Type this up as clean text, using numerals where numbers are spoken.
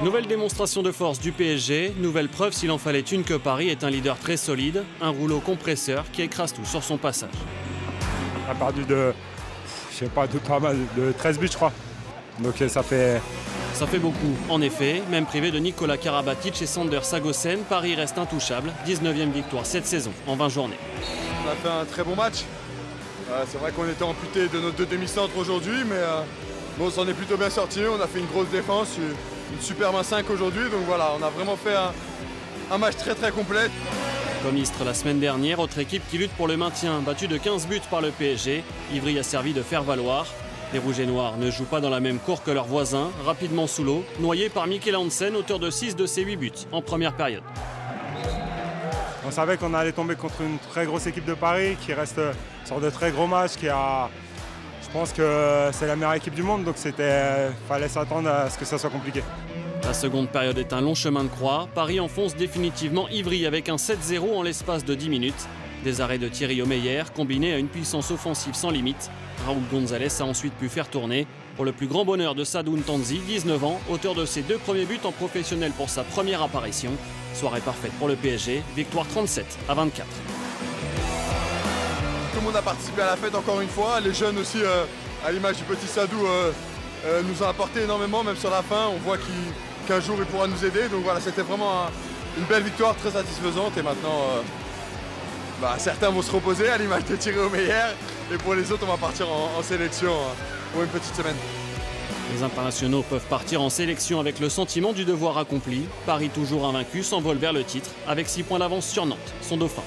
Nouvelle démonstration de force du PSG, nouvelle preuve s'il en fallait une que Paris est un leader très solide, un rouleau compresseur qui écrase tout sur son passage. On a perdu pas mal, de 13 buts je crois. Donc ça fait beaucoup. En effet, même privé de Nikola Karabatic et Sander Sagosen, Paris reste intouchable. 19e victoire cette saison en 20 journées. On a fait un très bon match. C'est vrai qu'on était amputé de nos deux demi-centres aujourd'hui, mais on s'en est plutôt bien sorti. On a fait une grosse défense, une super main 5 aujourd'hui. Donc voilà, on a vraiment fait un match très complet. Comme Istres la semaine dernière, autre équipe qui lutte pour le maintien, battue de 15 buts par le PSG. Ivry a servi de faire valoir. Les Rouges et Noirs ne jouent pas dans la même cour que leurs voisins, rapidement sous l'eau, noyés par Mikkel Hansen, auteur de 6 de ses 8 buts en première période. On savait qu'on allait tomber contre une très grosse équipe de Paris qui reste sur de très gros matchs, je pense que c'est la meilleure équipe du monde, donc fallait s'attendre à ce que ça soit compliqué. La seconde période est un long chemin de croix. Paris enfonce définitivement Ivry avec un 7-0 en l'espace de 10 minutes. Des arrêts de Thierry Omeyer combinés à une puissance offensive sans limite. Raúl González a ensuite pu faire tourner. Pour le plus grand bonheur de Sadou Ntanzi, 19 ans, auteur de ses 2 premiers buts en professionnel pour sa première apparition. Soirée parfaite pour le PSG, victoire 37-24. Tout le monde a participé à la fête encore une fois. Les jeunes aussi, à l'image du petit Sadou, nous ont apporté énormément, même sur la fin. On voit qu'un jour il pourra nous aider. Donc voilà, c'était vraiment une belle victoire, très satisfaisante. Et maintenant, certains vont se reposer à l'image de Thierry Omeyer. Et pour les autres, on va partir en sélection pour une petite semaine. Les internationaux peuvent partir en sélection avec le sentiment du devoir accompli. Paris toujours invaincu s'envole vers le titre avec 6 points d'avance sur Nantes, son dauphin.